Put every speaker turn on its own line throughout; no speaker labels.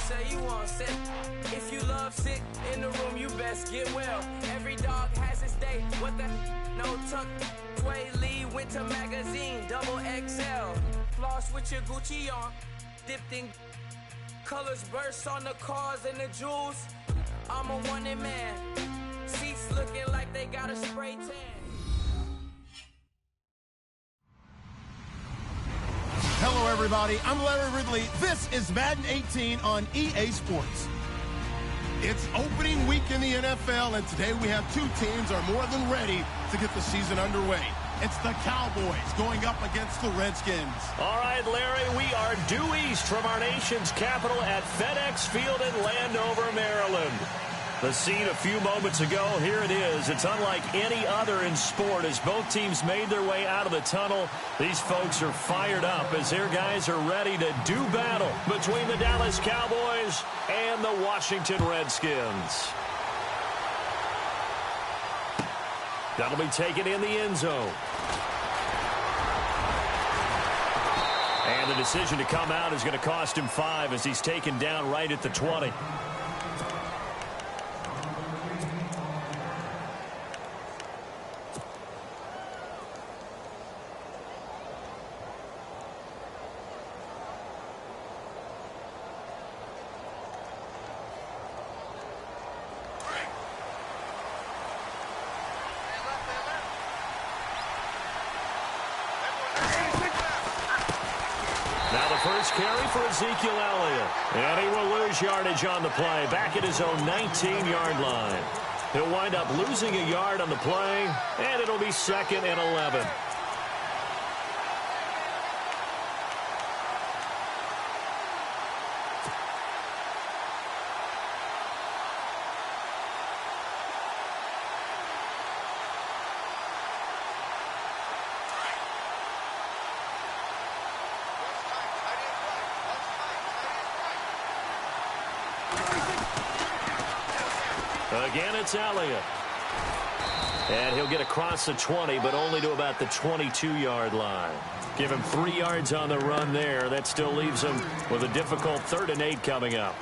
say you want sick. If you love sick in the room, you best get well. Every dog has its day. What the no tuck? Sway Lee Winter Magazine, double XL. Floss with your Gucci on, dipped in colors, burst on the cars and the jewels. I'm a wanted man. Seats looking like they got a spray tan.
Hello, everybody. I'm Larry Ridley. This is Madden 18 on EA Sports. It's opening week in the NFL, and today we have two teams are more than ready to get the season underway. It's the Cowboys going up against the Redskins.
All right, Larry, we are due east from our nation's capital at FedEx Field in Landover, Maryland. The scene a few moments ago, here it is. It's unlike any other in sport as both teams made their way out of the tunnel. These folks are fired up as their guys are ready to do battle between the Dallas Cowboys and the Washington Redskins. That'll be taken in the end zone. And the decision to come out is going to cost him 5 as he's taken down right at the 20. First carry for Ezekiel Elliott. And he will lose yardage on the play. Back at his own 19-yard line. He'll wind up losing a yard on the play, and it'll be 2nd and 11. Again, it's Elliott. And he'll get across the 20, but only to about the 22-yard line. Give him 3 yards on the run there. That still leaves him with a difficult 3rd and 8 coming up.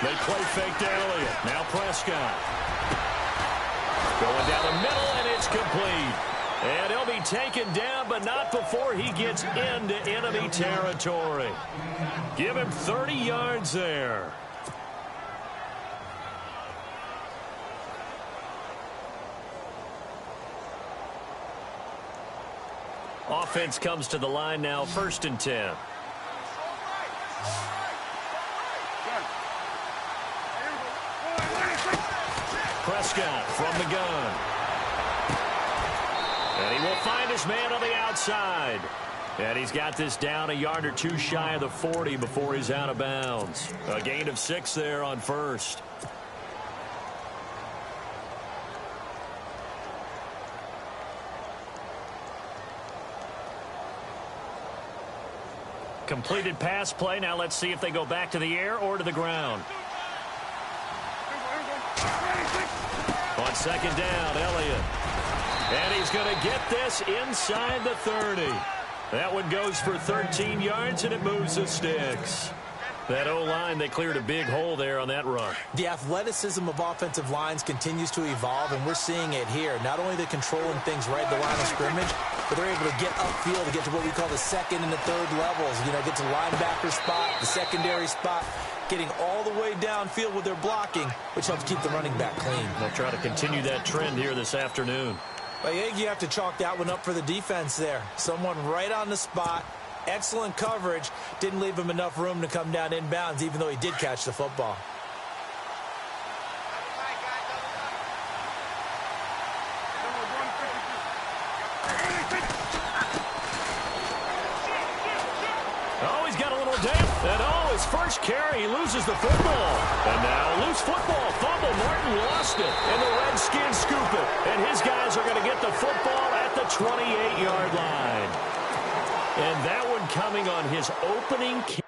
They play fake to Elliott. Now Prescott. Going down the middle, and it's complete. And he'll be taken down, but not before he gets into enemy territory. Give him 30 yards there. Offense comes to the line now, 1st and 10. Prescott from the gun. And he will find his man on the outside. And he's got this down a yard or 2 shy of the 40 before he's out of bounds. A gain of 6 there on 1st. Completed pass play. Now let's see if they go back to the air or to the ground. On 2nd down, Elliott. And he's going to get this inside the 30. That one goes for 13 yards, and it moves the sticks. That O-line, they cleared a big hole there on that run.
The athleticism of offensive lines continues to evolve, and we're seeing it here. Not only they're controlling things right at the line of scrimmage, but they're able to get upfield to get to what we call the 2nd and the 3rd levels. You know, get to the linebacker spot, the secondary spot, getting all the way downfield with their blocking, which helps keep the running back clean.
They'll try to continue that trend here this afternoon.
I think you have to chalk that one up for the defense there. Someone right on the spot. Excellent coverage. Didn't leave him enough room to come down inbounds, even though he did catch the football.
Oh, he's got a little damp. And his first carry, he loses the football. And now loose football. Fumble. Martin lost it. And the Redskins scoop it. And his guys are going to get the football at the 28-yard line. And that one coming on his opening carry.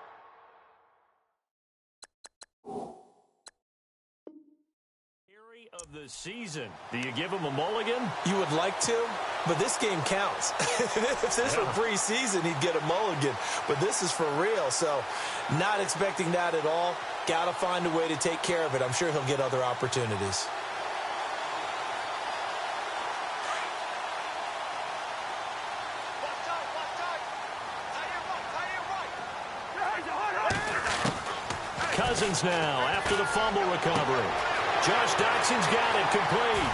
of the season. Do you give him a mulligan?
You would like to, but this game counts. If this were preseason, he'd get a mulligan, but this is for real, so not expecting that at all. Got to find a way to take care of it. I'm sure he'll get other opportunities.
Cousins now after the fumble recovery. Josh Dotson's got it complete.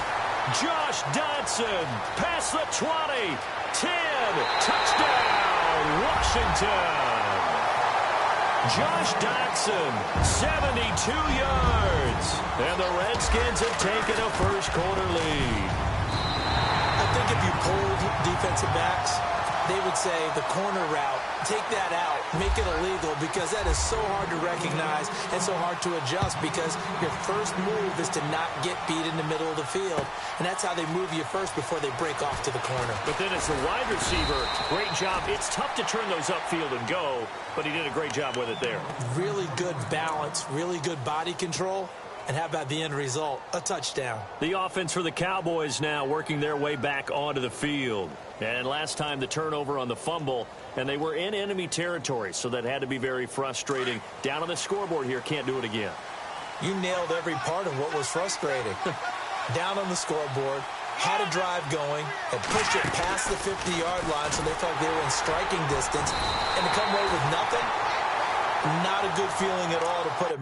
Josh Dotson past the 20. 10. Touchdown, Washington. Josh Dotson, 72 yards. And the Redskins have taken a first-quarter lead.
I think if you pulled defensive backs, they would say the corner route, take that out, make it illegal, because that is so hard to recognize and so hard to adjust, because your first move is to not get beat in the middle of the field. And that's how they move you first before they break off to the corner.
But then as a wide receiver, great job. It's tough to turn those upfield and go, but he did a great job with it there.
Really good balance, really good body control. And how about the end result? A touchdown.
The offense for the Cowboys now working their way back onto the field. And last time the turnover on the fumble, and they were in enemy territory, so that had to be very frustrating. Down on the scoreboard here, can't do it again.
You nailed every part of what was frustrating. Down on the scoreboard, had a drive going, and pushed it past the 50-yard line so they felt they were in striking distance. And to come away with nothing, not a good feeling at all, to put it.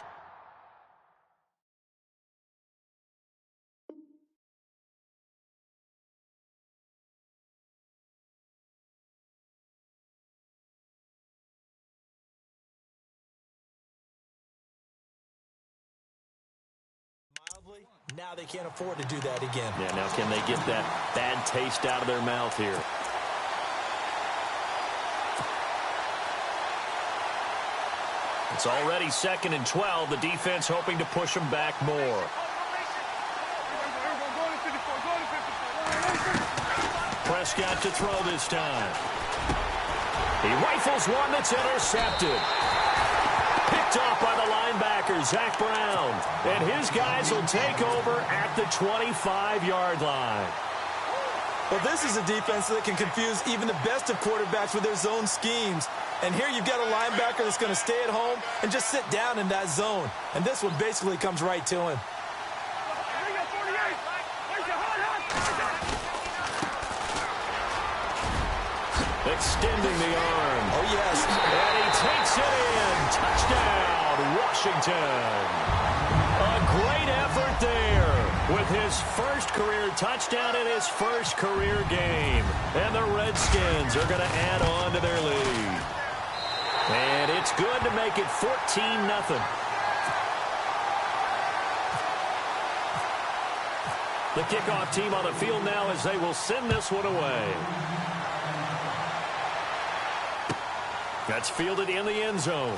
Now they can't afford to do that again.
Yeah, now can they get that bad taste out of their mouth here? It's already 2nd and 12. The defense hoping to push them back more. Prescott to throw this time. He rifles one that's intercepted. Picked off by the linebacker, Zach Brown. And his guys will take over at the 25-yard line.
Well, this is a defense that can confuse even the best of quarterbacks with their zone schemes. And here you've got a linebacker that's going to stay at home and just sit down in that zone. And this one basically comes right to him.
Extending the arm.
Oh, yes.
And he takes it in. Touchdown, Washington. A great effort there with his first career touchdown in his first career game. And the Redskins are going to add on to their lead. And it's good to make it 14-0. The kickoff team on the field now as they will send this one away. That's fielded in the end zone.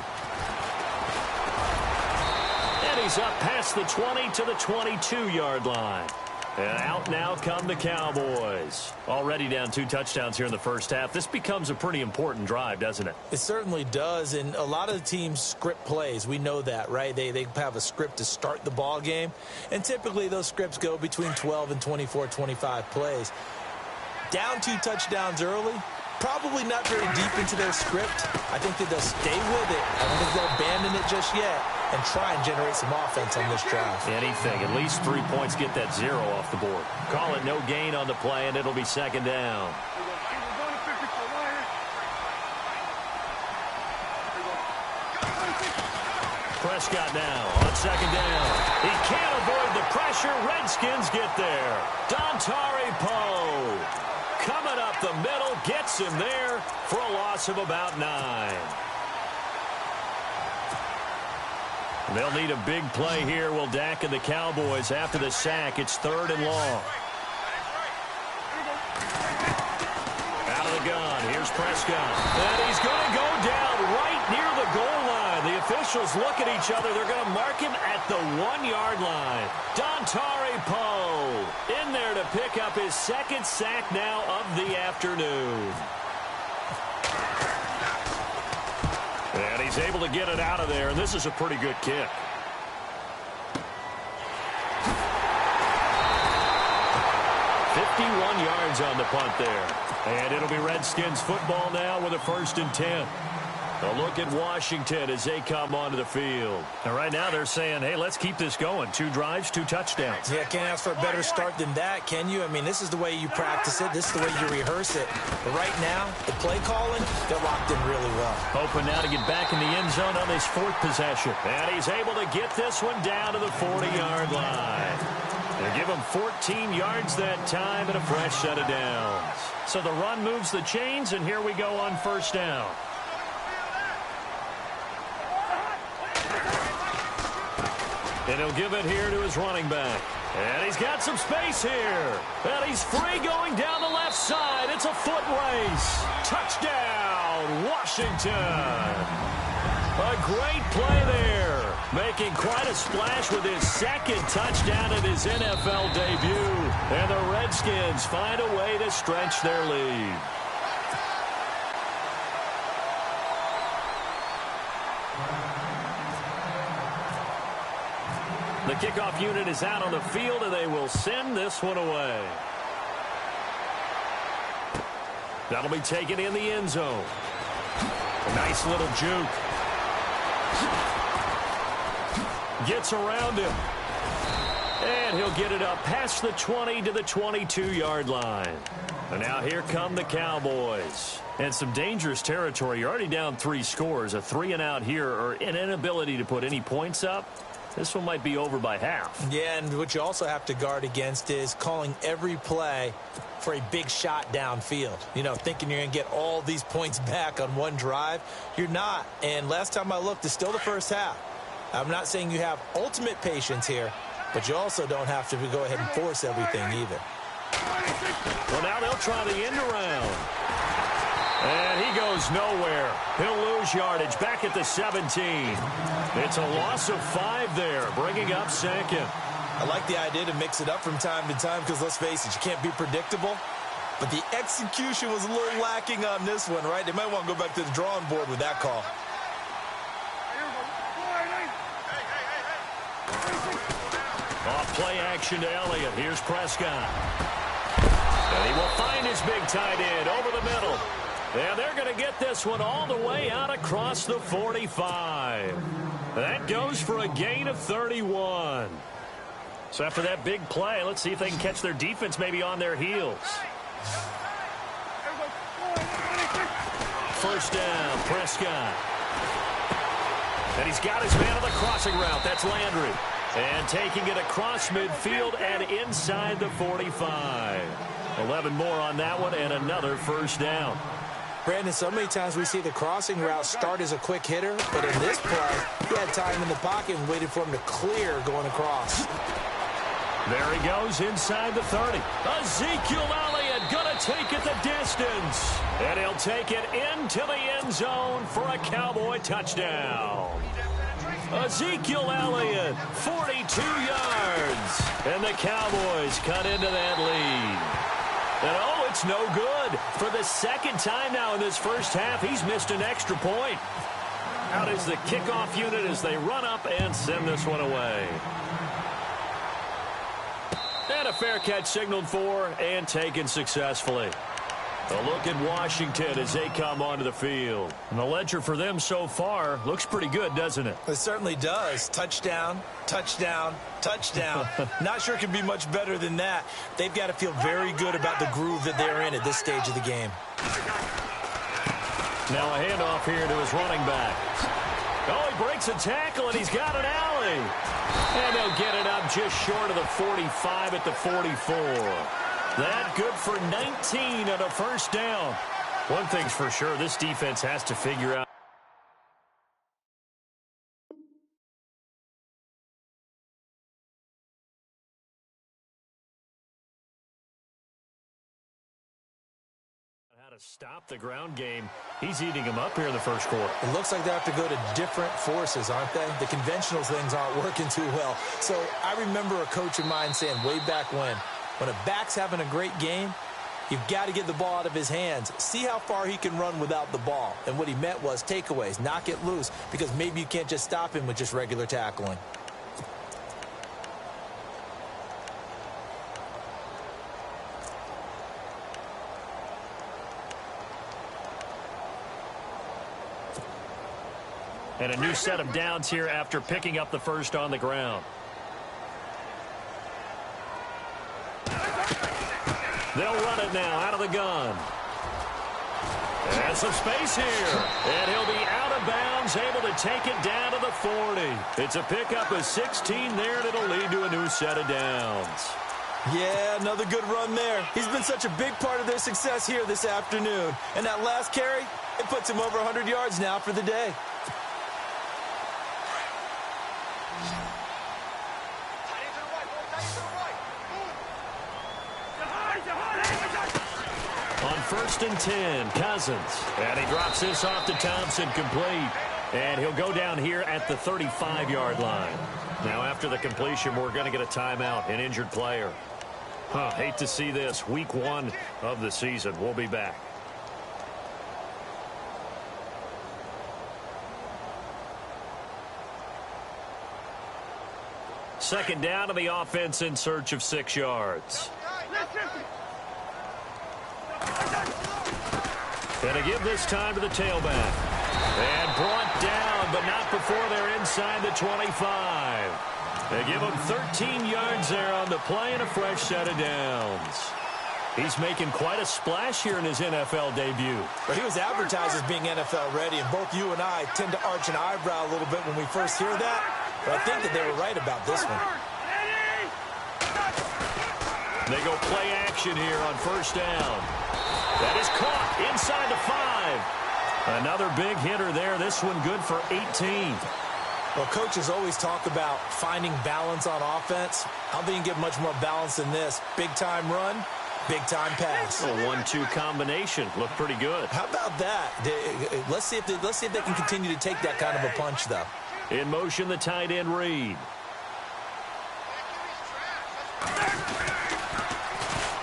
And he's up past the 20 to the 22-yard line. And out now come the Cowboys. Already down 2 touchdowns here in the first half. This becomes a pretty important drive, doesn't it?
It certainly does, and a lot of the teams script plays. We know that, right? They have a script to start the ball game, and typically those scripts go between 12 and 24, 25 plays. Down 2 touchdowns early, probably not very deep into their script. I think that they'll stay with it. I don't think they'll abandon it just yet and try and generate some offense on this drive.
Anything. At least 3 points, get that 0 off the board. Call it no gain on the play, and it'll be 2nd down. Prescott now on 2nd down. He can't avoid the pressure. Redskins get there. Dontari Poe coming up the middle, gets him there for a loss of about 9. They'll need a big play here. Will Dak and the Cowboys after the sack. It's 3rd and long. Out of the gun. Here's Prescott. And he's going to go down right near the goal line. The officials look at each other. They're going to mark him at the 1-yard line. Dontari Poe in there to pick up his 2nd sack now of the afternoon. And he's able to get it out of there, and this is a pretty good kick. yards on the punt there. And it'll be Redskins football now with a 1st and 10. A look at Washington as they come onto the field. And right now they're saying, hey, let's keep this going. 2 drives, 2 touchdowns.
Yeah, can't ask for a better start than that, can you? I mean, this is the way you practice it. This is the way you rehearse it. But right now, the play calling, they're locked in really well.
Hoping now to get back in the end zone on this 4th possession. And he's able to get this one down to the 40-yard line. They give him 14 yards that time and a fresh set of downs. So the run moves the chains, and here we go on 1st down. And he'll give it here to his running back. And he's got some space here. And he's free going down the left side. It's a foot race. Touchdown, Washington. A great play there. Making quite a splash with his 2nd touchdown in his NFL debut. And the Redskins find a way to stretch their lead. The kickoff unit is out on the field, and they will send this one away. That'll be taken in the end zone. A nice little juke. Gets around him. And he'll get it up past the 20 to the 22-yard line. And now here come the Cowboys. And some dangerous territory. You're already down 3 scores. A 3-and-out here, or an inability to put any points up. This one might be over by half.
Yeah, and what you also have to guard against is calling every play for a big shot downfield. You know, thinking you're going to get all these points back on one drive. You're not. And last time I looked, it's still the first half. I'm not saying you have ultimate patience here, but you also don't have to go ahead and force everything either.
Well, now they'll try the end around. And he goes nowhere. He'll lose yardage back at the 17. It's a loss of 5 there, bringing up 2nd.
I like the idea to mix it up from time to time because, let's face it, you can't be predictable. But the execution was a little lacking on this one, right? They might want to go back to the drawing board with that call.
Off play action to Elliott. Here's Prescott. And he will find his big tight end over the middle. And they're going to get this one all the way out across the 45. That goes for a gain of 31. So after that big play, let's see if they can catch their defense maybe on their heels. 1st down, Prescott. And he's got his man on the crossing route. That's Landry. And taking it across midfield and inside the 45. 11 more on that one and another 1st down.
Brandon, so many times we see the crossing route start as a quick hitter, but in this play, he had time in the pocket and waited for him to clear going across.
There he goes inside the 30. Ezekiel Elliott going to take it the distance. And he'll take it into the end zone for a Cowboy touchdown. Ezekiel Elliott, 42 yards. And the Cowboys cut into that lead. And, oh, it's no good. For the 2nd time now in this first half, he's missed an extra point. Out is the kickoff unit as they run up and send this one away. And a fair catch signaled for and taken successfully. A look at Washington as they come onto the field. And the ledger for them so far looks pretty good, doesn't it?
It certainly does. Touchdown, touchdown, touchdown. Not sure it can be much better than that. They've got to feel very good about the groove that they're in at this stage of the game.
Now a handoff here to his running back. Oh, he breaks a tackle, and he's got an alley. And they'll get it up just short of the 45 at the 44. That good for 19 on a 1st down. One thing's for sure, this defense has to figure out how to stop the ground game. He's eating them up here in the 1st quarter.
It looks like they have to go to different forces, aren't they? The conventional things aren't working too well. So I remember a coach of mine saying way back when a back's having a great game, you've got to get the ball out of his hands. See how far he can run without the ball. And what he meant was takeaways, knock it loose, because maybe you can't just stop him with just regular tackling.
And a new set of downs here after picking up the first on the ground. They'll run it now out of the gun. And some space here. And he'll be out of bounds, able to take it down to the 40. It's a pickup of 16 there, and it'll lead to a new set of downs.
Yeah, another good run there. He's been such a big part of their success here this afternoon. And that last carry, it puts him over 100 yards now for the day.
On 1st and 10, Cousins. And he drops this off to Thompson, complete. And he'll go down here at the 35-yard line. Now, after the completion, we're going to get a timeout, an injured player. Hate to see this. Week 1 of the season. We'll be back. Second down to the offense in search of 6 yards. And to give this time to the tailback. And brought down, but not before they're inside the 25. They give him 13 yards there on the play and a fresh set of downs. He's making quite a splash here in his NFL debut.
But he was advertised as being NFL ready, and both you and I tend to arch an eyebrow a little bit when we first hear that. But I think that they were right about this one.
They go play action here on 1st down. That is caught inside the 5. Another big hitter there. This one good for 18.
Well, coaches always talk about finding balance on offense. I don't think you can get much more balance than this. Big-time run, big-time pass.
A 1-2 combination. Looked pretty good.
How about that? Let's see if they can continue to take that kind of a punch, though.
In motion, the tight end, Reed.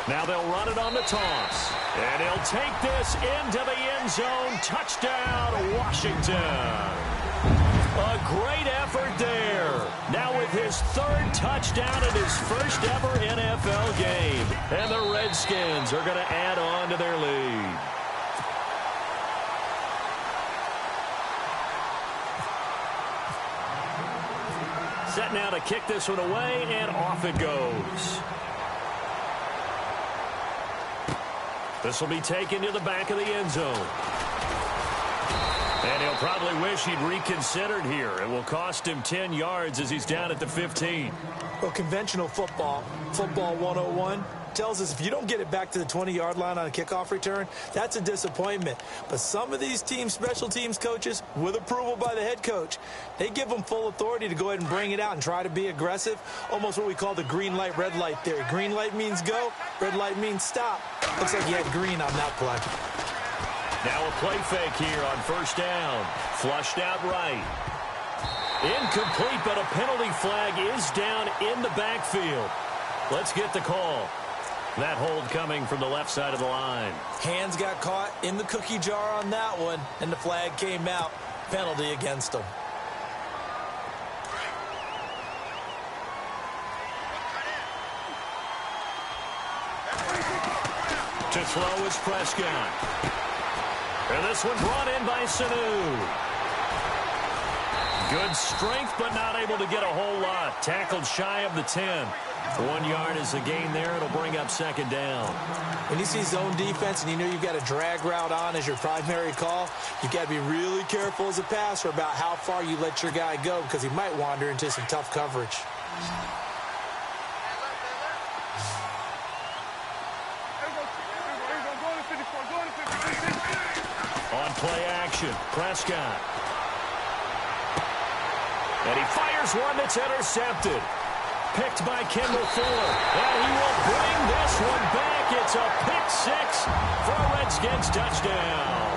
Now they'll run it on the toss. And he'll take this into the end zone. Touchdown, Washington. A great effort there. Now with his 3rd touchdown in his first ever NFL game. And the Redskins are going to add on to their lead. Set now to kick this one away, and off it goes. This will be taken to the back of the end zone. And he'll probably wish he'd reconsidered here. It will cost him 10 yards as he's down at the 15.
Well, conventional football 101, tells us if you don't get it back to the 20-yard line on a kickoff return, that's a disappointment. But some of these teams, special teams coaches, with approval by the head coach, they give them full authority to go ahead and bring it out and try to be aggressive. Almost what we call the green light, red light theory. Green light means go, red light means stop. Looks like he had green on that play.
Now a play fake here on 1st down. Flushed out right. Incomplete, but a penalty flag is down in the backfield. Let's get the call. That hold coming from the left side of the line.
Hands got caught in the cookie jar on that one, and the flag came out. Penalty against him.
To throw is Prescott. And this one brought in by Sanu. Good strength, but not able to get a whole lot. Tackled shy of the 10. 1 yard is the gain there. It'll bring up 2nd down.
When you see zone defense and you know you've got a drag route on as your primary call, you've got to be really careful as a passer about how far you let your guy go because he might wander into some tough coverage.
On play action, Prescott. And he fires one that's intercepted. Picked by Kendall Fuller. And he will bring this one back. It's a pick 6 for a Redskins touchdown.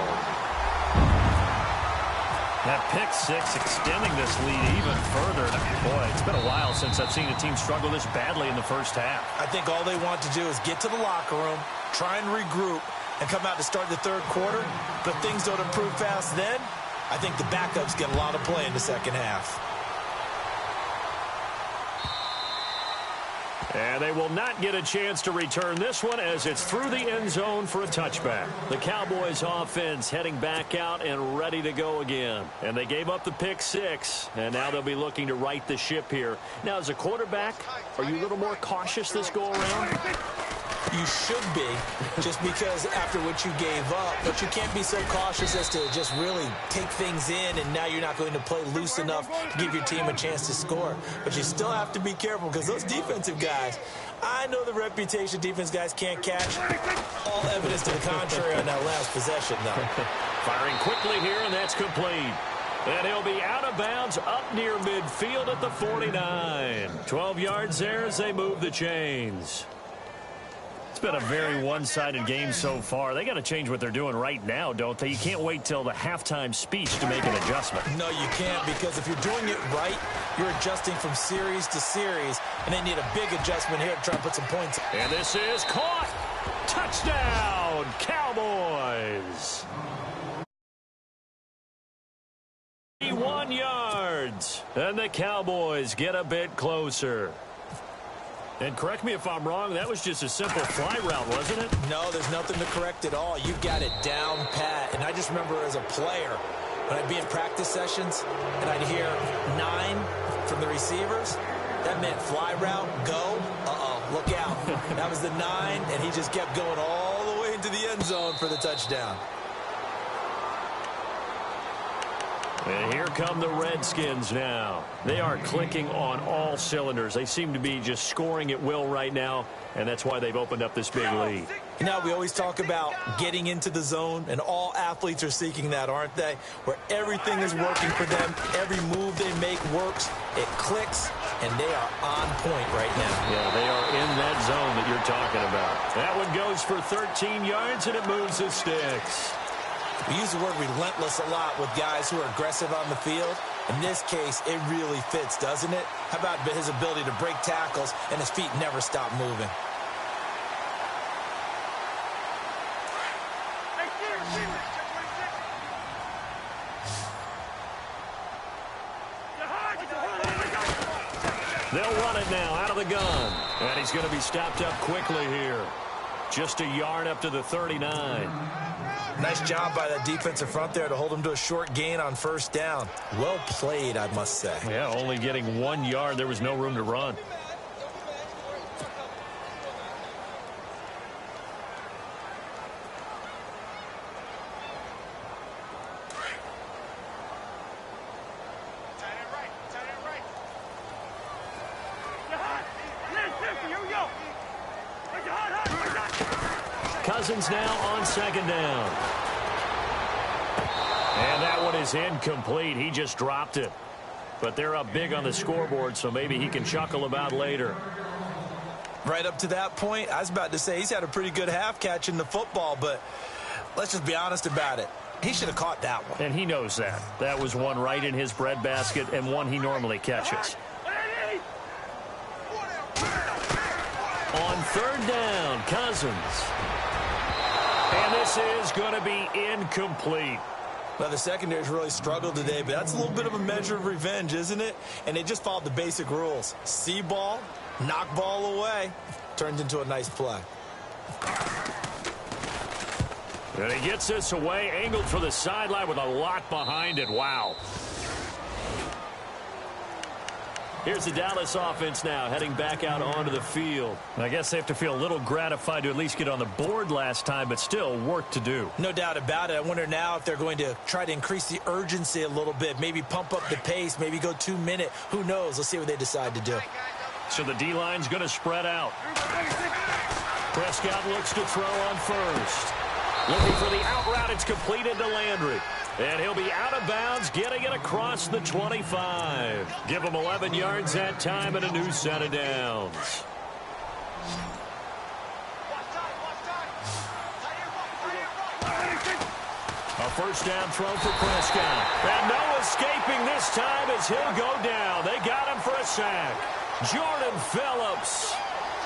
That pick 6 extending this lead even further. Boy, it's been a while since I've seen a team struggle this badly in the first half.
I think all they want to do is get to the locker room, try and regroup, and come out to start the 3rd quarter. But if things don't improve fast then, I think the backups get a lot of play in the second half.
And they will not get a chance to return this one as it's through the end zone for a touchback. The Cowboys offense heading back out and ready to go again. And they gave up the pick 6, and now they'll be looking to right the ship here. Now, as a quarterback, are you a little more cautious this go-around?
You should be, just because after what you gave up, but you can't be so cautious as to just really take things in, and now you're not going to play loose enough to give your team a chance to score. But you still have to be careful because those defensive guys, I know the reputation defense guys can't catch. All evidence to the contrary on that last possession, though.
Firing quickly here, and that's complete. And he'll be out of bounds up near midfield at the 49. 12 yards there as they move the chains. It's been a very one-sided game so far. They got to change what they're doing right now, don't they? You can't wait till the halftime speech to make an adjustment.
No, you can't, because if you're doing it right, you're adjusting from series to series, and they need a big adjustment here to try and put some points.
And this is caught. Touchdown, Cowboys. 1 yards, and the Cowboys get a bit closer. And correct me if I'm wrong, that was just a simple fly route, wasn't it?
No, there's nothing to correct at all. You got it down pat. And I just remember as a player, when I'd be in practice sessions and I'd hear 9 from the receivers, that meant fly route, go, look out. That was the 9, and he just kept going all the way into the end zone for the touchdown.
And here come the Redskins now. They are clicking on all cylinders. They seem to be just scoring at will right now, and that's why they've opened up this big lead.
You know, we always talk about getting into the zone, and all athletes are seeking that, aren't they? Where everything is working for them, every move they make works, it clicks, and they are on point right now.
Yeah, they are in that zone that you're talking about. That one goes for 13 yards, and it moves the sticks.
We use the word relentless a lot with guys who are aggressive on the field. In this case, it really fits, doesn't it? How about his ability to break tackles and his feet never stop moving?
They'll run it now out of the gun. And he's going to be stopped up quickly here. Just a yard up to the 39.
Nice job by that defensive front there to hold him to a short gain on first down. Well played, I must say.
Yeah, only getting 1 yard. There was no room to run. Cousins now on second down. And that one is incomplete. He just dropped it. But they're up big on the scoreboard, so maybe he can chuckle about later.
Right up to that point, I was about to say he's had a pretty good half catching the football, but let's just be honest about it. He should have caught that one.
And he knows that. That was one right in his breadbasket and one he normally catches. On third down, Cousins. And this is going to be incomplete.
Well, the secondary's really struggled today, but that's a little bit of a measure of revenge, isn't it? And they just followed the basic rules. See ball, knock ball away. Turned into a nice play.
And he gets this away, angled for the sideline with a lot behind it. Wow. Here's the Dallas offense now heading back out onto the field. I guess they have to feel a little gratified to at least get on the board last time, but still work to do.
No doubt about it. I wonder now if they're going to try to increase the urgency a little bit, maybe pump up the pace, maybe go 2 minute. Who knows? Let's see what they decide to do.
So the D-line's going to spread out. Prescott looks to throw on first. Looking for the out route. It's completed to Landry. And he'll be out of bounds, getting it across the 25. Give him 11 yards that time and a new set of downs. A first down throw for Prescott. And no escaping this time as he'll go down. They got him for a sack. Jordan Phillips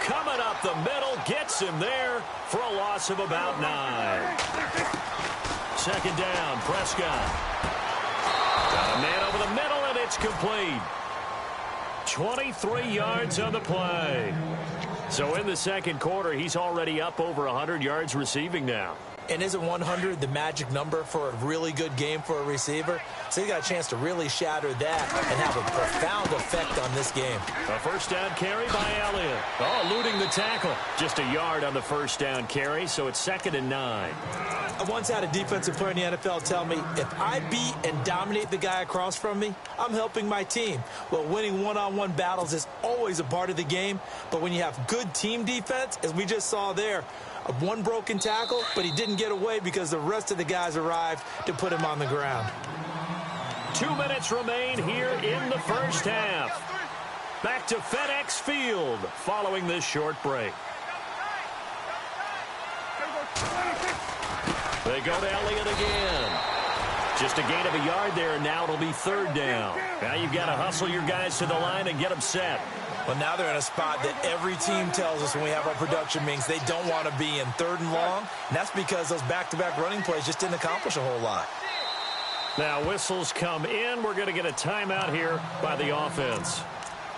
coming up the middle, gets him there for a loss of about 9. Second down, Prescott. Got a man over the middle, and it's complete. 23 yards on the play. So in the second quarter, he's already up over 100 yards receiving now.
And isn't 100 the magic number for a really good game for a receiver? So he got a chance to really shatter that and have a profound effect on this game.
A first down carry by Elliott. Oh, eluding the tackle. Just a yard on the first down carry, so it's 2nd and 9.
I once had a defensive player in the NFL tell me, if I beat and dominate the guy across from me, I'm helping my team. Well, winning one-on-one battles is always a part of the game, but when you have good team defense, as we just saw there, one broken tackle, but he didn't get away because the rest of the guys arrived to put him on the ground.
2 minutes remain here in the first half. Back to FedEx Field following this short break. They go to Elliott again. Just a gain of a yard there, and now it'll be 3rd down. Now you've got to hustle your guys to the line and get them set.
Well, now they're in a spot that every team tells us when we have our production meetings they don't want to be in 3rd and long, and that's because those back-to-back running plays just didn't accomplish a whole lot.
Now whistles come in. We're going to get a timeout here by the offense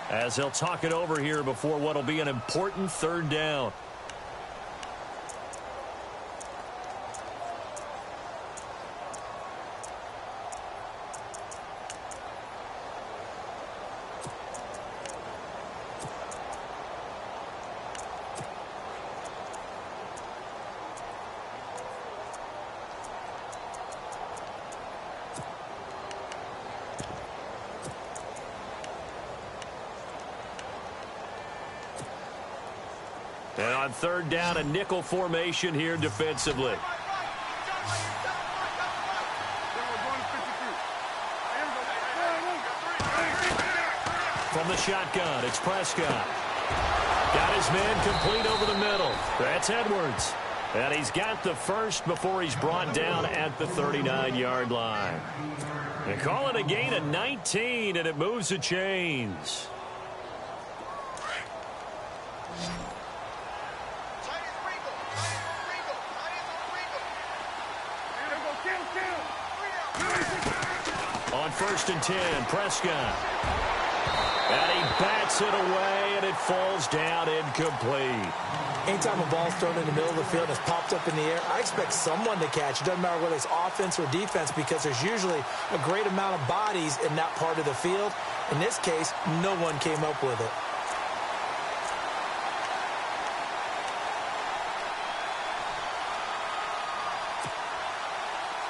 as they'll talk it over here before what will be an important 3rd down. And on 3rd down, a nickel formation here defensively. From the shotgun, it's Prescott. Got his man complete over the middle. That's Edwards. And he's got the first before he's brought down at the 39-yard line. They call it a gain of 19, and it moves the chains. On 1st and 10, Prescott. And he bats it away, and it falls down incomplete.
Anytime a ball's thrown in the middle of the field and it's popped up in the air, I expect someone to catch. It doesn't matter whether it's offense or defense because there's usually a great amount of bodies in that part of the field. In this case, no one came up with it.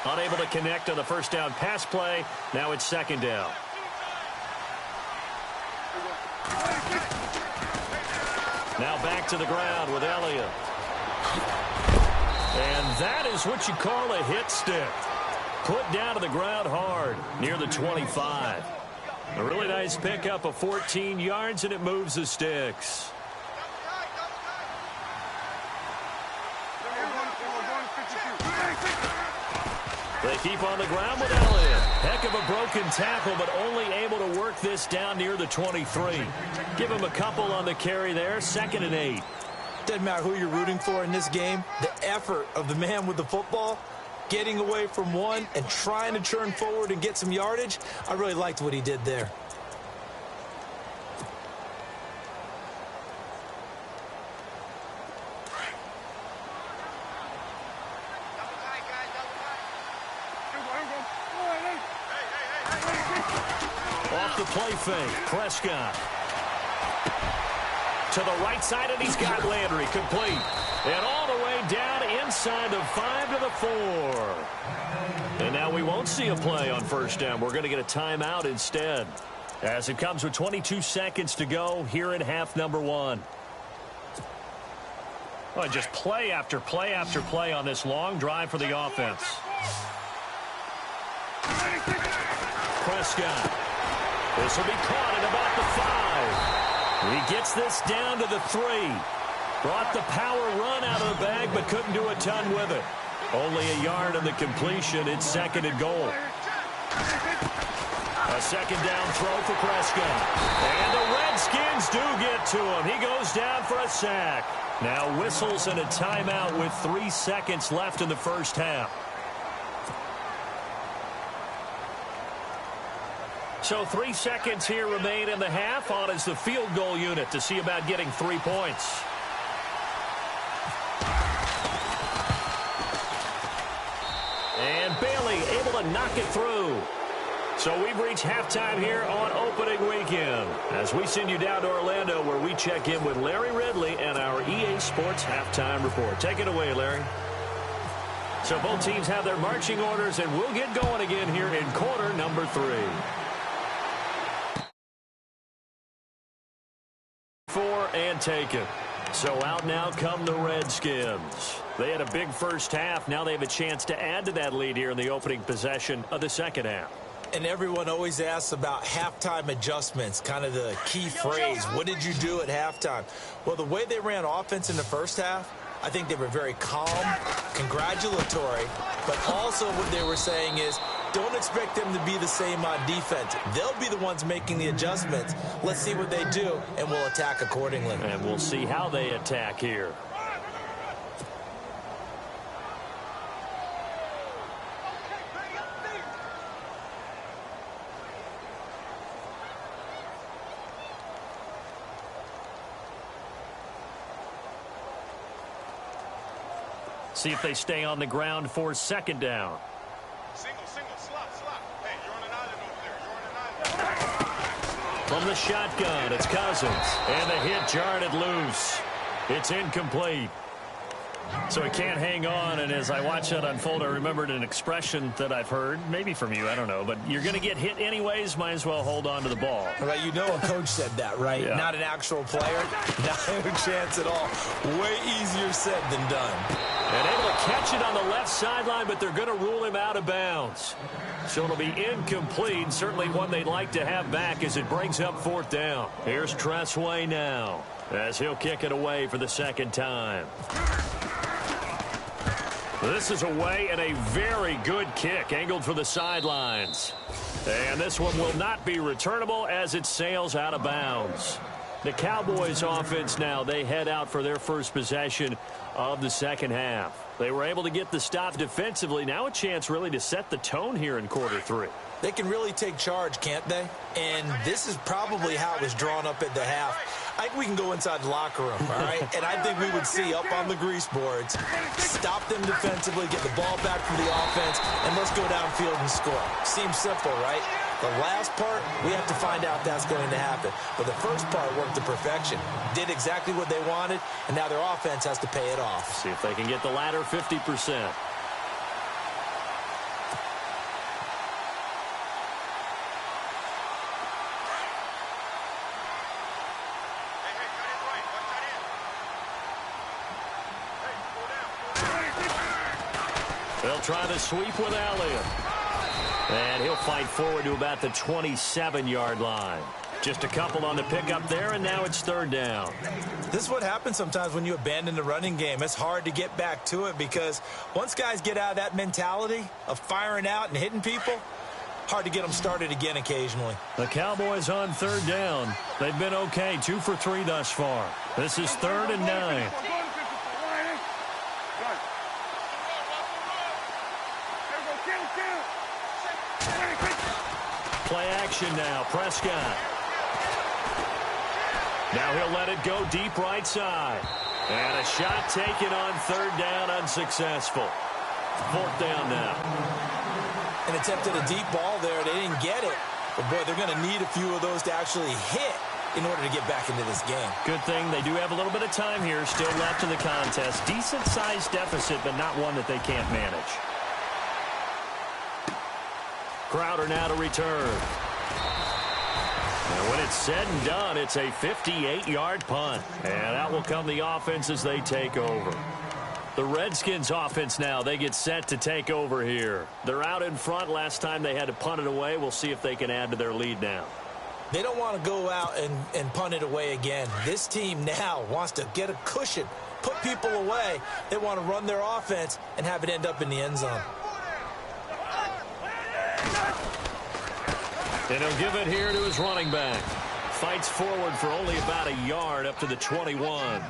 Unable to connect on the first down pass play. Now it's 2nd down. Now back to the ground with Elliott. And that is what you call a hit stick. Put down to the ground hard near the 25. A really nice pickup of 14 yards, and it moves the sticks. They keep on the ground with Elliott. Heck of a broken tackle, but only able to work this down near the 23. Give him a couple on the carry there. 2nd and 8.
Doesn't matter who you're rooting for in this game. The effort of the man with the football, getting away from one and trying to turn forward and get some yardage, I really liked what he did there.
Off the play fake, Prescott. To the right side, and he's got Landry complete. And all the way down inside the 5 to the 4. And now we won't see a play on 1st down. We're going to get a timeout instead. As it comes with 22 seconds to go here in half number 1. Well, just play after play after play on this long drive for the offense. Prescott. This will be caught at about the 5. He gets this down to the 3. Brought the power run out of the bag, but couldn't do a ton with it. Only a yard on the completion. It's 2nd and goal. A 2nd down throw for Prescott. And the Redskins do get to him. He goes down for a sack. Now whistles and a timeout with 3 seconds left in the first half. So 3 seconds here remain in the half. On is the field goal unit to see about getting 3 points. And Bailey able to knock it through. So we've reached halftime here on opening weekend as we send you down to Orlando where we check in with Larry Ridley and our EA Sports halftime report. Take it away, Larry. So both teams have their marching orders, and we'll get going again here in quarter number 3. 4 and take it. So out now come the Redskins. They had a big first half. Now they have a chance to add to that lead here in the opening possession of the second half.
And everyone always asks about halftime adjustments, kind of the key phrase. What did you do at halftime? Well, the way they ran offense in the first half, I think they were very calm, congratulatory, but also what they were saying is don't expect them to be the same on defense. They'll be the ones making the adjustments. Let's see what they do, and we'll attack accordingly.
And we'll see how they attack here. See if they stay on the ground for second down.
Single, slot. Hey, you're on an island over there. You're on an island.
From the shotgun, it's Cousins. And the hit jarred it loose. It's incomplete. So he can't hang on, and as I watch that unfold, I remembered an expression that I've heard, maybe from you, I don't know, but you're going to get hit anyways, might as well hold on to the ball.
Right, you know a coach said that, right?
Yeah.
Not an actual player. Not a chance at all. Way easier said than done.
And able to catch it on the left sideline, but they're going to rule him out of bounds. So it'll be incomplete, certainly one they'd like to have back as it brings up fourth down. Here's Tressway now as he'll kick it away for the second time. This is away and a very good kick angled for the sidelines. And this one will not be returnable as it sails out of bounds. The Cowboys offense now, they head out for their first possession of the second half. They were able to get the stop defensively. Now a chance really to set the tone here in quarter 3.
They can really take charge, can't they? And this is probably how it was drawn up at the half. I think we can go inside the locker room, all right? And I think we would see up on the grease boards, stop them defensively, get the ball back from the offense, and let's go downfield and score. Seems simple, right? The last part, we have to find out that's going to happen. But the first part worked to perfection. Did exactly what they wanted, and now their offense has to pay it off.
See if they can get the latter 50%. They'll try to sweep with Elliott. And he'll fight forward to about the 27-yard line. Just a couple on the pickup there, and now it's third down.
This is what happens sometimes when you abandon the running game. It's hard to get back to it because once guys get out of that mentality of firing out and hitting people, hard to get them started again occasionally.
The Cowboys on third down. They've been okay, 2 for 3 thus far. This is 3rd and 9. Play action now, Prescott. Now he'll let it go deep right side. And a shot taken on third down, unsuccessful. Fourth down now.
An attempt at a deep ball there. They didn't get it. But, boy, they're going to need a few of those to actually hit in order to get back into this game.
Good thing they do have a little bit of time here still left in the contest. Decent-sized deficit, but not one that they can't manage. Crowder now to return. And when it's said and done, it's a 58-yard punt. And out will come the offense as they take over. The Redskins offense now, they get set to take over here. They're out in front. Last time they had to punt it away. We'll see if they can add to their lead now.
They don't want to go out and punt it away again. This team now wants to get a cushion, put people away. They want to run their offense and have it end up in the end zone.
And he'll give it here to his running back. Fights forward for only about a yard up to the 21.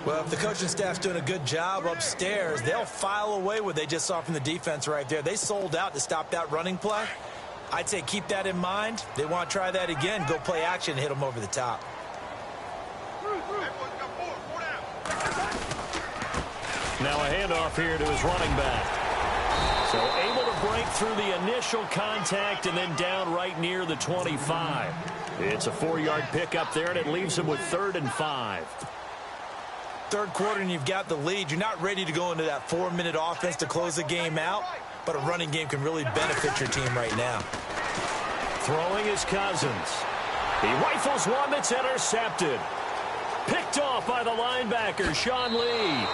Well, if the coaching staff's doing a good job upstairs, they'll file away what they just saw from the defense right there. They sold out to stop that running play. I'd say keep that in mind. They want to try that again. Go play action and hit them over the top.
Now a handoff here to his running back. So able to break through the initial contact and then down right near the 25. It's a 4-yard pickup there, and it leaves him with 3rd and 5.
Third quarter, and you've got the lead. You're not ready to go into that 4-minute offense to close the game out, but a running game can really benefit your team right now.
Throwing is Cousins. He rifles one that's intercepted. Picked off by the linebacker, Sean Lee.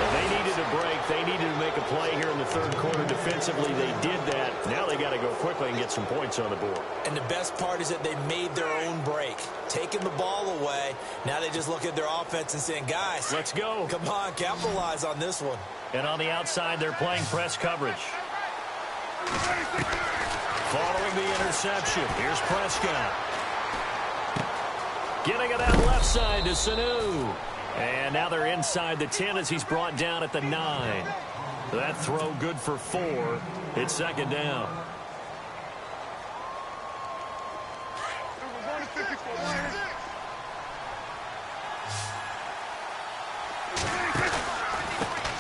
Well, they needed a break. They needed to make a play here in the third quarter defensively. They did that. Now they got to go quickly and get some points on the board.
And the best part is that they made their own break. Taking the ball away. Now they just look at their offense and saying, guys,
let's go.
Come on, capitalize on this one.
And on the outside, they're playing press coverage. Following the interception, here's Prescott. Getting it out left side to Sanu. And now they're inside the 10 as he's brought down at the 9. That throw good for 4. It's 2nd down.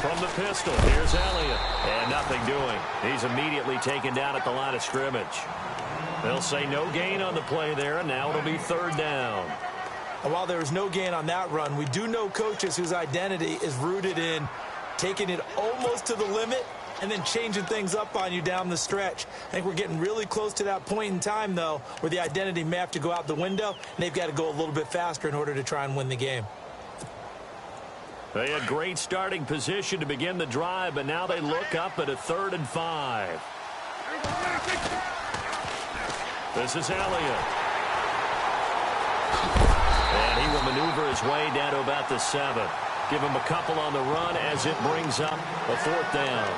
From the pistol, here's Elliott. And nothing doing. He's immediately taken down at the line of scrimmage. They'll say no gain on the play there, and now it'll be 3rd down.
And while there was no gain on that run, we do know coaches whose identity is rooted in taking it almost to the limit and then changing things up on you down the stretch. I think we're getting really close to that point in time, though, where the identity may have to go out the window, and they've got to go a little bit faster in order to try and win the game.
They had great starting position to begin the drive, but now they look up at a 3rd and 5. This is Elliott. And he will maneuver his way down to about the 7. Give him a couple on the run as it brings up a 4th down.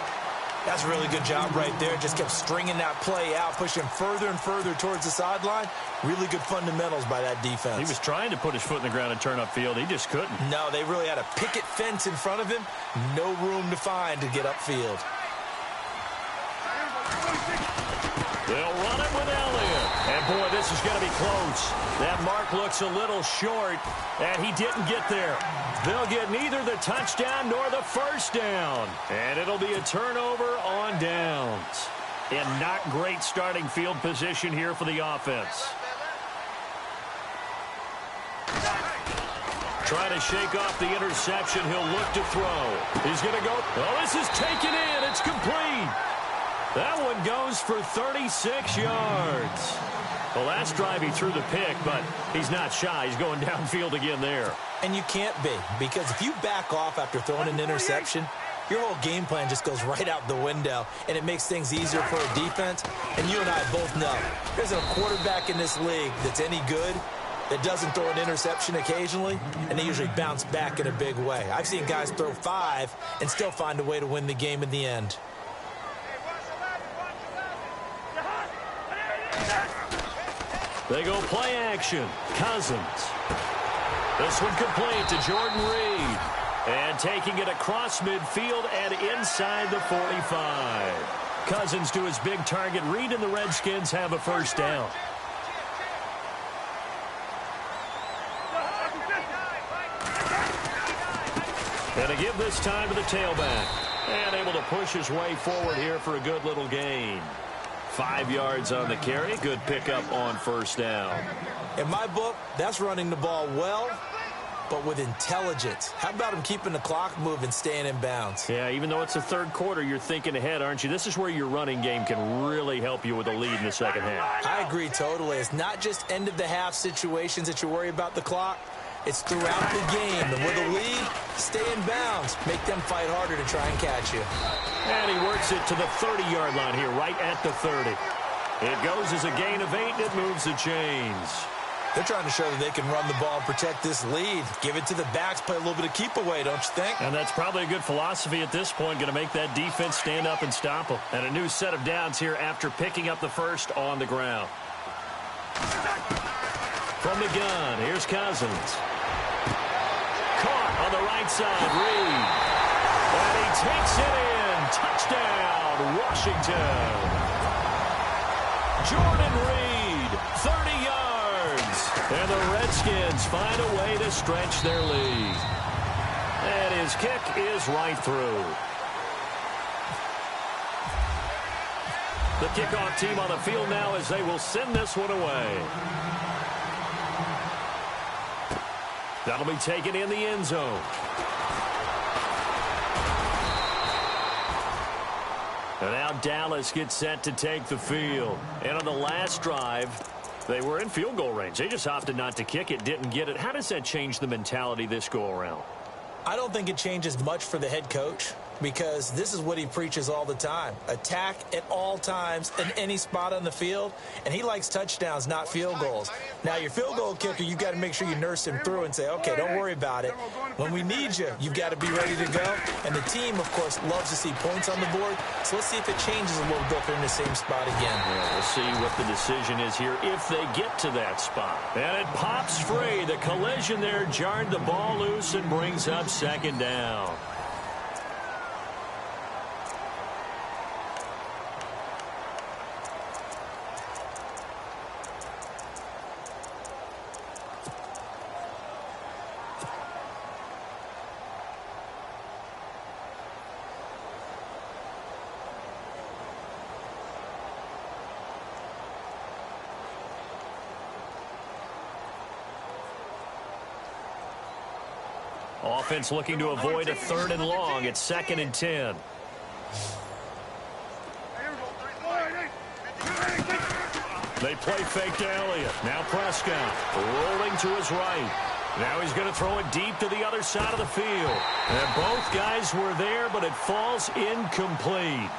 That's a really good job right there. Just kept stringing that play out, pushing further and further towards the sideline. Really good fundamentals by that defense.
He was trying to put his foot in the ground and turn upfield. He just couldn't.
No, they really had a picket fence in front of him. No room to find to get upfield.
They'll run it with Elliott. And, boy, this is going to be close. That mark looks a little short, and he didn't get there. They'll get neither the touchdown nor the 1st down. And it'll be a turnover on downs. And not great starting field position here for the offense. Trying to shake off the interception. He'll look to throw. He's going to go. Oh, this is taken in. It's complete. That one goes for 36 yards. Well, last drive he threw the pick, but he's not shy. He's going downfield again there. And you can't be, because if you back off after throwing an interception, your whole game plan just goes right out the window, and it makes things easier for a defense. And you and I both know there's a quarterback in this league that's any good that doesn't throw an interception occasionally, and they usually bounce back in a big way. I've seen guys throw 5 and still find a way to win the game in the end. They go play action. Cousins. This one complete to Jordan Reed. And taking it across midfield and inside the 45. Cousins to his big target. Reed and the Redskins have a 1st down. And to give this time to the tailback. And able to push his way forward here for a good little gain. 5 yards on the carry. Good pickup on 1st down. In my book, that's running the ball well, but with intelligence. How about him keeping the clock moving, staying in bounds? Yeah, even though it's the 3rd quarter, you're thinking ahead, aren't you? This is where your running game can really help you with a lead in the 2nd half. I agree totally. It's not just end-of-the-half situations that you worry about the clock. It's throughout the game. And with a lead, stay in bounds. Make them fight harder to try and catch you. And he works it to the 30-yard line here, right at the 30. It goes as a gain of 8, and it moves the chains. They're trying to show that they can run the ball and protect this lead. Give it to the backs, play a little bit of keep away, don't you think? And that's probably a good philosophy at this point, going to make that defense stand up and stop them. And a new set of downs here after picking up the 1st on the ground. From the gun, here's Cousins. Caught on the right side, Reed. And he takes it in. Touchdown, Washington. Jordan Reed, 30 yards. And the Redskins find a way to stretch their lead. And his kick is right through. The kickoff team on the field now as they will send this one away. That'll be taken in the end zone. And now Dallas gets set to take the field. And on the last drive, they were in field goal range. They just opted not to kick it, didn't get it. How does that change the mentality this go around?
I don't think it changes much for the head coach, because this is what he preaches all the time. Attack at all times in any spot on the field, and he likes touchdowns, not field goals. Now, your field goal kicker, you've got to make sure you nurse him through and say, okay, don't worry about it. When we need you, you've got to be ready to go. And the team, of course, loves to see points on the board, so let's see if it changes a little bit if they're in the same spot again.
Yeah, we'll see what the decision is here if they get to that spot. And it pops free. The collision there jarred the ball loose and brings up second down. Offense looking to avoid a 3rd and long. It's 2nd and 10. They play fake to Elliott. Now Prescott rolling to his right. Now he's going to throw it deep to the other side of the field. And both guys were there, but it falls incomplete.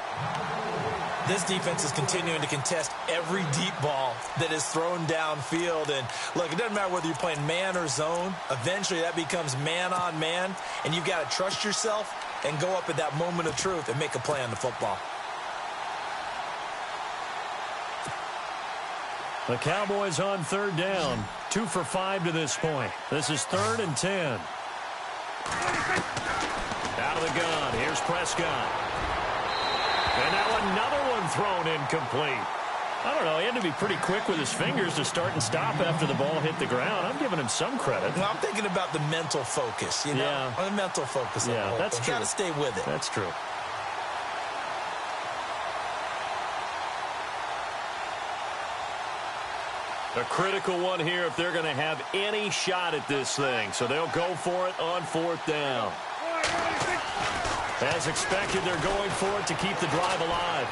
This defense is continuing to contest every deep ball that is thrown downfield. And, look, it doesn't matter whether you're playing man or zone. Eventually, that becomes man-on-man, and you've got to trust yourself and go up at that moment of truth and make a play on the football.
The Cowboys on 3rd down. 2 for 5 to this point. This is 3rd and 10. Out of the gun. Here's Prescott. And now another one thrown incomplete. I don't know. He had to be pretty quick with his fingers to start and stop after the ball hit the ground. I'm giving him some credit.
Well, I'm thinking about the mental focus, you know?
Yeah.
The mental focus.
Yeah, that's true.
You got to stay with it.
That's true. A critical one here if they're going to have any shot at this thing. So they'll go for it on 4th down. As expected, they're going for it to keep the drive alive.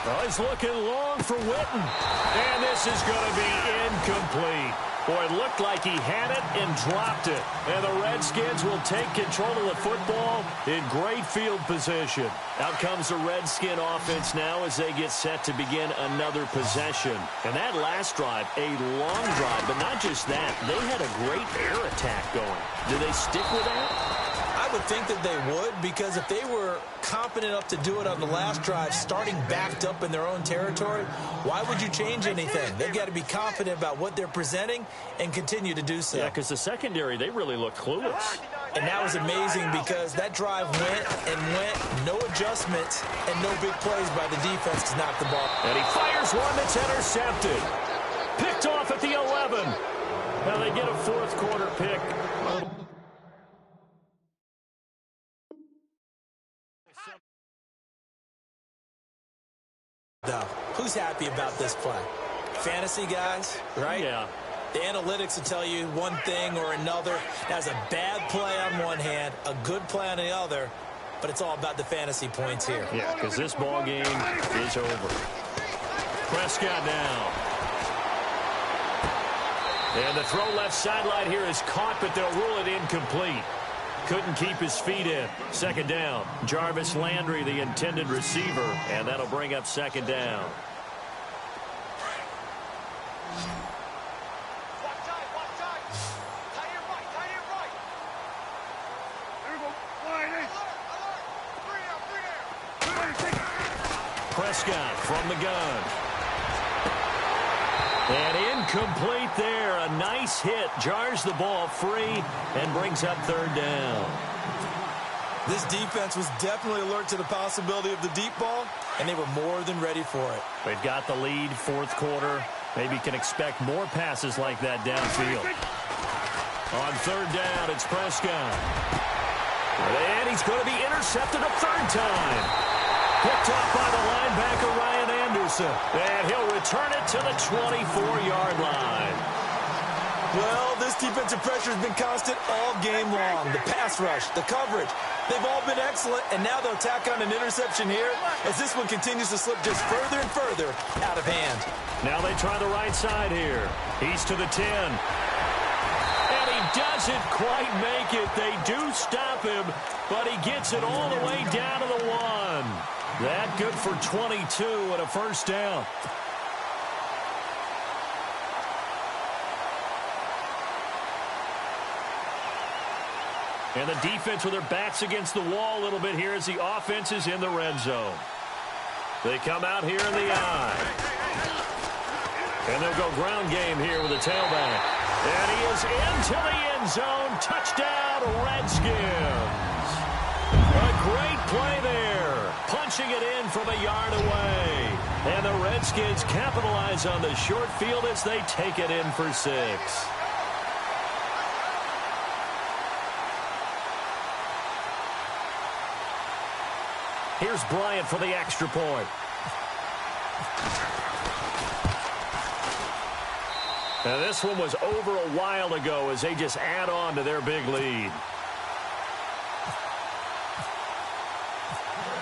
Well, he's looking long for Witten. And this is going to be incomplete. Boy, it looked like he had it and dropped it. And the Redskins will take control of the football in great field position. Out comes the Redskin offense now as they get set to begin another possession. And that last drive, a long drive, but not just that. They had a great air attack going. Do they stick with that?
I would think that they would, because if they were competent enough to do it on the last drive, starting backed up in their own territory, why would you change anything? They've got to be confident about what they're presenting and continue to do so.
Yeah, because the secondary, they really look clueless.
And that was amazing because that drive went and went, no adjustments, and no big plays by the defense to knock the ball.
And he fires one that's intercepted. Picked off at the 11. Now they get a 4th quarter pick.
Now, who's happy about this play? Fantasy guys, right?
Yeah.
The analytics will tell you one thing or another. That's a bad play on one hand, a good play on the other, but it's all about the fantasy points here.
Yeah, because this ball game is over. Prescott now. And the throw left sideline here is caught, but they'll rule it incomplete. Couldn't keep his feet in. 2nd down. Jarvis Landry, the intended receiver, and that'll bring up 2nd down. Prescott from the gun. And incomplete there. A nice hit. Jars the ball free and brings up 3rd down.
This defense was definitely alert to the possibility of the deep ball, and they were more than ready for it.
They've got the lead, fourth quarter. Maybe can expect more passes like that downfield. On third down, it's Prescott. And he's going to be intercepted a third time. Picked up by the linebacker, Ryan Anderson. And he'll return it to the 24-yard line.
Well, this defensive pressure has been constant all game long. The pass rush, the coverage, they've all been excellent, and now they'll tack on an interception here as this one continues to slip just further and further out of hand.
Now they try the right side here. He's to the 10. And he doesn't quite make it. They do stop him, but he gets it all the way down to the 1. That good for 22 and a first down. And the defense with their backs against the wall a little bit here as the offense is in the red zone. They come out here in the eye. And they'll go ground game here with a tailback. And he is into the end zone. Touchdown, Redskins. A great play there. Punching it in from a yard away. And the Redskins capitalize on the short field as they take it in for 6. Here's Bryant for the extra point. Now this one was over a while ago as they just add on to their big lead.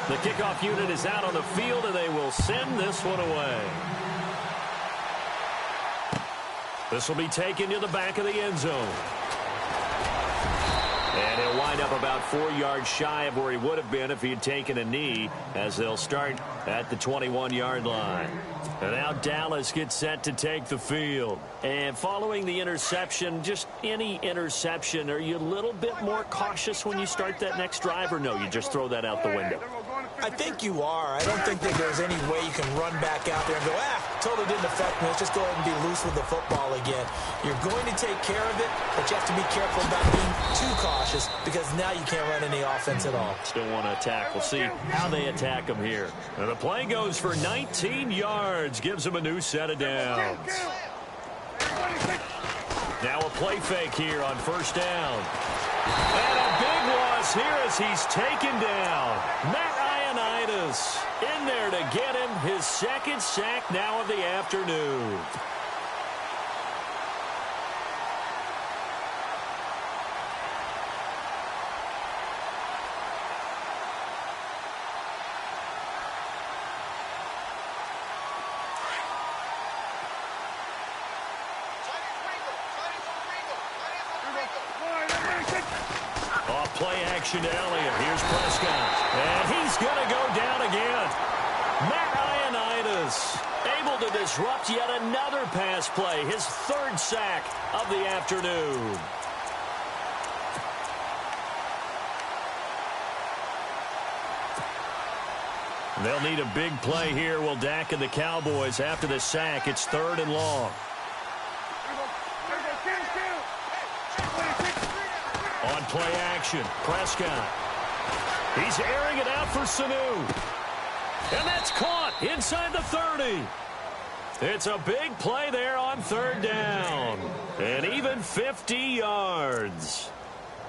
The kickoff unit is out on the field, and they will send this one away. This will be taken to the back of the end zone. And he'll wind up about 4 yards shy of where he would have been if he had taken a knee, as they'll start at the 21-yard line. And now Dallas gets set to take the field. And following the interception, just any interception, are you a little bit more cautious when you start that next drive, or no, you just throw that out the window?
I think you are. I don't think that there's any way you can run back out there and go, totally didn't affect me. Let's just go ahead and be loose with the football again. You're going to take care of it, but you have to be careful about being too cautious because now you can't run any offense at all.
Still want to attack. We'll see how they attack them here. And the play goes for 19 yards. Gives them a new set of downs. Now a play fake here on first down. And a big loss here as he's taken down. Matt Ioannidis in there to get him his second sack now of the afternoon. Play action to Elliott. Here's Prescott. And he's going to go down again. Matt Ioannidis able to disrupt yet another pass play. His third sack of the afternoon. They'll need a big play here. Will Dak and the Cowboys after the sack. It's 3rd and long. On play action, Prescott. He's airing it out for Sanu. And that's caught inside the 30. It's a big play there on 3rd down. And even 50 yards.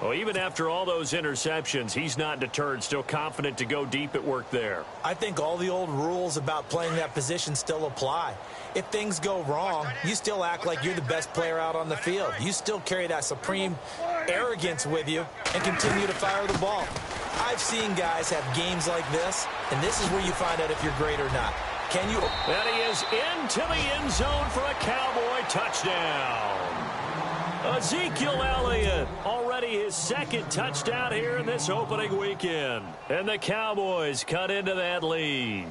Well, even after all those interceptions, he's not deterred, still confident to go deep at work there.
I think all the old rules about playing that position still apply. If things go wrong, you still act like you're the best player out on the field. You still carry that supreme arrogance with you and continue to fire the ball. I've seen guys have games like this, and this is where you find out if you're great or not. Can you?
And he is into the end zone for a Cowboy touchdown. Ezekiel Elliott, already his second touchdown here in this opening weekend. And the Cowboys cut into that lead.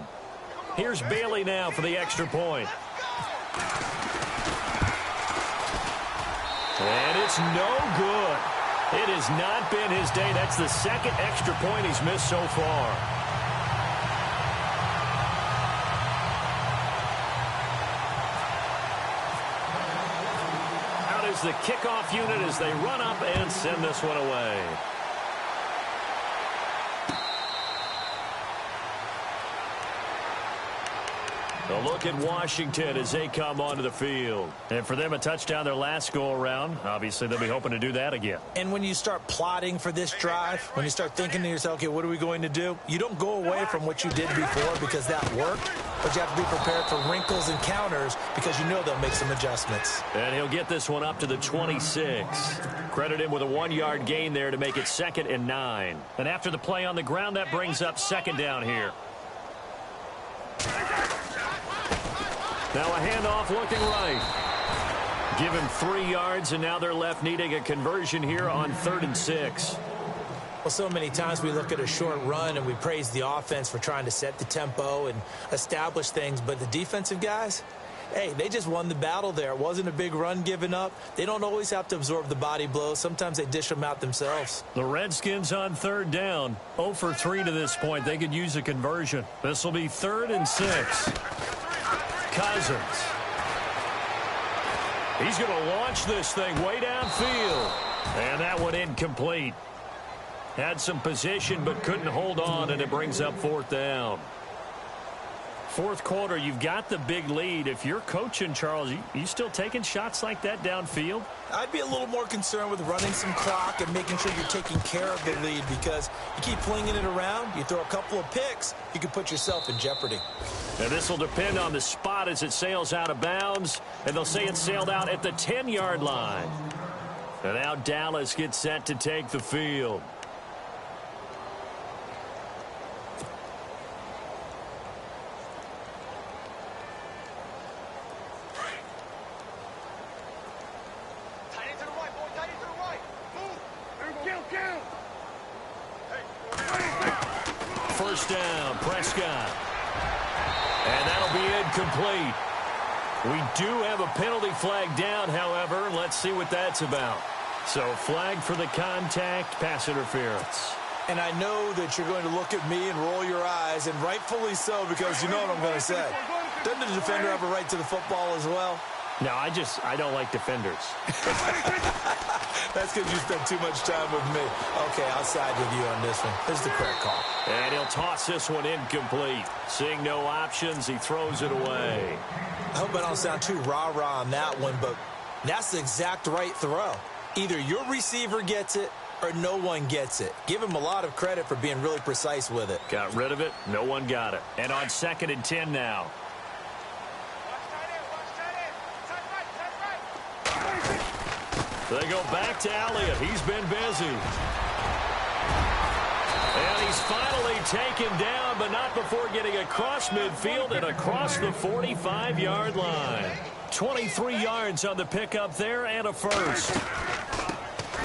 Here's Bailey now for the extra point. And it's no good. It has not been his day. That's the second extra point he's missed so far. The kickoff unit as they run up and send this one away. A look at Washington as they come onto the field. And for them, a touchdown their last go-around. Obviously, they'll be hoping to do that again.
And when you start plotting for this drive, when you start thinking to yourself, okay, what are we going to do? You don't go away from what you did before because that worked, but you have to be prepared for wrinkles and counters because you know they'll make some adjustments.
And he'll get this one up to the 26. Credit him with a 1-yard gain there to make it 2nd and 9. And after the play on the ground, that brings up 2nd down here. Now a handoff looking right. Give him 3 yards, and now they're left needing a conversion here on 3rd and 6.
Well, so many times we look at a short run and we praise the offense for trying to set the tempo and establish things, but the defensive guys, hey, they just won the battle there. It wasn't a big run given up. They don't always have to absorb the body blows. Sometimes they dish them out themselves.
The Redskins on 3rd down. 0 for 3 to this point. They could use a conversion. This will be 3rd and 6. Cousins. He's going to launch this thing way downfield. And that one incomplete. Had some position but couldn't hold on, and it brings up 4th down. 4th quarter, you've got the big lead. If you're coaching, Charles, you still taking shots like that downfield?
I'd be a little more concerned with running some clock and making sure you're taking care of the lead, because you keep flinging it around, you throw a couple of picks, you could put yourself in jeopardy.
And this will depend on the spot as it sails out of bounds, and they'll say it sailed out at the 10-yard line. And now Dallas gets set to take the field. First down, Prescott. And that'll be incomplete. We do have a penalty flag down, however. Let's see what that's about. So flag for the contact, pass interference.
And I know that you're going to look at me and roll your eyes, and rightfully so, because you know what I'm going to say. Doesn't the defender have a right to the football as well?
No, I don't like defenders.
That's because you spent too much time with me. Okay, I'll side with you on this one. This is the correct call.
And he'll toss this one incomplete. Seeing no options, he throws it away.
I hope I don't sound too rah-rah on that one, but that's the exact right throw. Either your receiver gets it or no one gets it. Give him a lot of credit for being really precise with it.
Got rid of it. No one got it. And on 2nd and 10 now. They go back to Elliott. He's been busy. And he's finally taken down, but not before getting across midfield and across the 45-yard line. 23 yards on the pickup there and a first.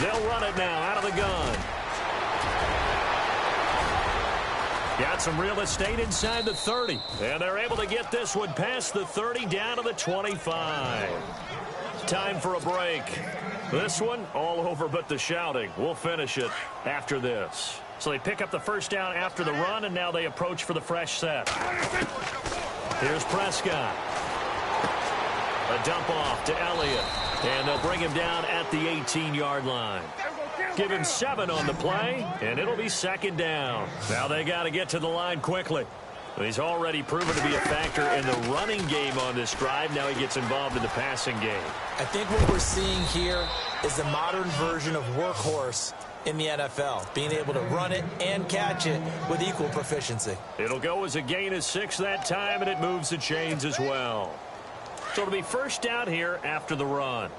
They'll run it now out of the gun. Got some real estate inside the 30. And they're able to get this one past the 30 down to the 25. Time for a break. This one, all over but the shouting. We'll finish it after this. So they pick up the first down after the run, and now they approach for the fresh set. Here's Prescott. A dump off to Elliott. And they'll bring him down at the 18-yard line. Give him 7 on the play, and it'll be 2nd down. Now they got to get to the line quickly. He's already proven to be a factor in the running game on this drive. Now he gets involved in the passing game.
I think what we're seeing here is the modern version of workhorse in the NFL, being able to run it and catch it with equal proficiency.
It'll go as a gain of 6 that time, and it moves the chains as well. So it'll be first down here after the run.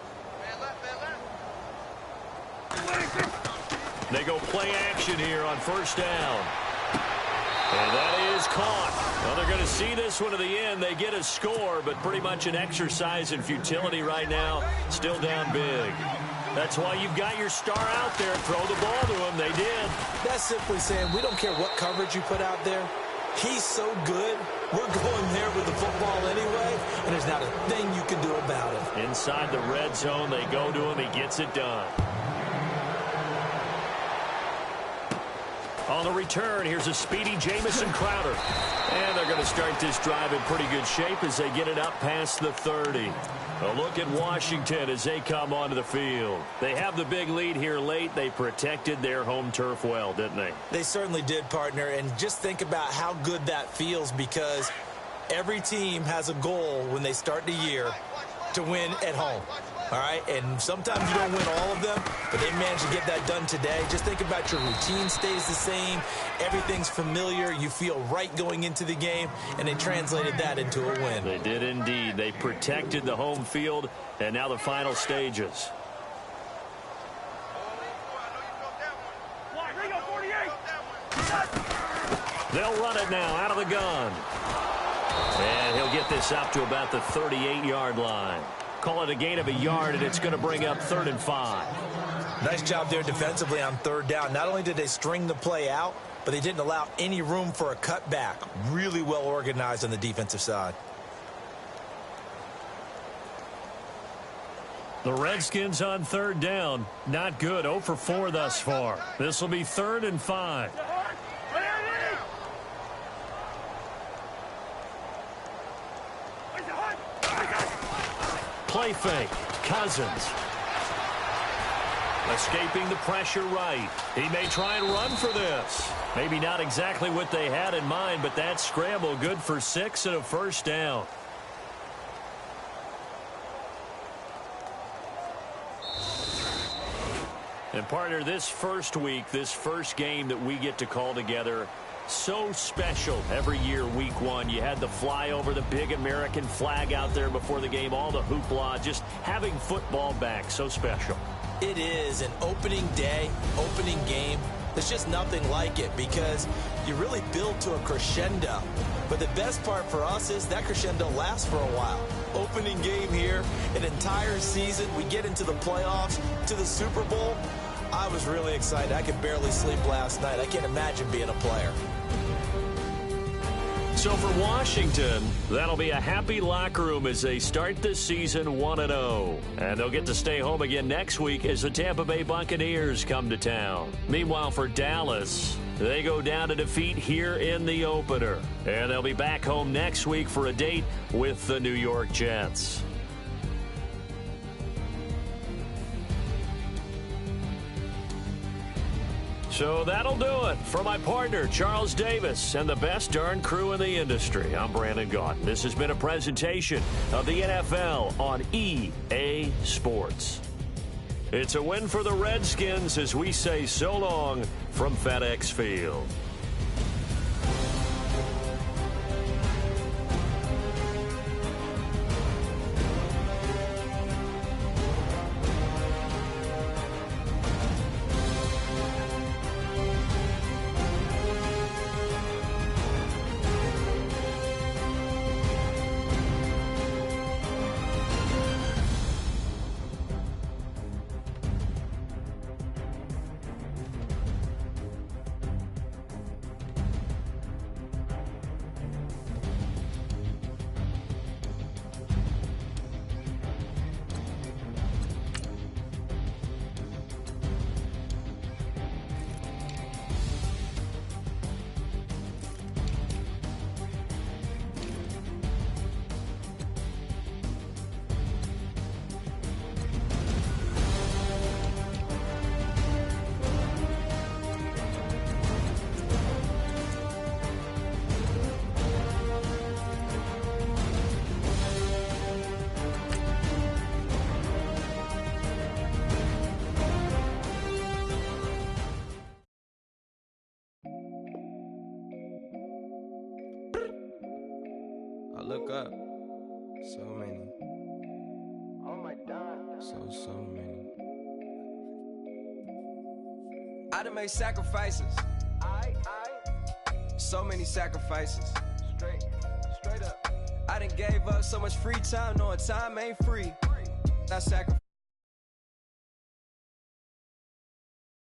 They go play action here on first down. And that is caught. Well, they're going to see this one to the end. They get a score, but pretty much an exercise in futility right now. Still down big. That's why you've got your star out there. Throw the ball to him. They did.
That's simply saying we don't care what coverage you put out there. He's so good. We're going there with the football anyway, and there's not a thing you can do about it.
Inside the red zone, they go to him. He gets it done. On the return, here's a speedy Jamison Crowder. And they're going to start this drive in pretty good shape as they get it up past the 30. A look at Washington as they come onto the field. They have the big lead here late. They protected their home turf well, didn't they?
They certainly did, partner. And just think about how good that feels, because every team has a goal when they start the year to win at home. All right, and sometimes you don't win all of them, but they managed to get that done today. Just think about your routine stays the same. Everything's familiar. You feel right going into the game, and they translated that into a win.
They did indeed. They protected the home field, and now the final stages. They'll run it now out of the gun. And he'll get this up to about the 38-yard line. Call it a gain of a yard, and it's going to bring up 3rd and 5.
Nice job there defensively on 3rd down. Not only did they string the play out, but they didn't allow any room for a cutback. Really well organized on the defensive side.
The Redskins on 3rd down. Not good. 0 for 4 thus far. This will be 3rd and 5. Play fake. Cousins. Escaping the pressure right. He may try and run for this. Maybe not exactly what they had in mind, but that scramble good for 6 and a 1st down. And partner, this first week, this first game that we get to call together, so special every year, week 1. You had the flyover, the big American flag out there before the game, all the hoopla, just having football back, so special.
It is an opening day, opening game. There's just nothing like it because you really build to a crescendo. But the best part for us is that crescendo lasts for a while. Opening game here, an entire season. We get into the playoffs, to the Super Bowl. I was really excited. I could barely sleep last night. I can't imagine being a player.
So for Washington, that'll be a happy locker room as they start the season 1-0. And they'll get to stay home again next week as the Tampa Bay Buccaneers come to town. Meanwhile, for Dallas, they go down to defeat here in the opener. And they'll be back home next week for a date with the New York Jets. So that'll do it. For my partner, Charles Davis, and the best darn crew in the industry, I'm Brandon Gaudin. This has been a presentation of the NFL on EA Sports. It's a win for the Redskins as we say so long from FedEx Field.
Look up. So many. Oh my God. So many. I done made sacrifices. So many sacrifices. Straight up. I done gave up so much free time, knowing time ain't free. I sacrificed.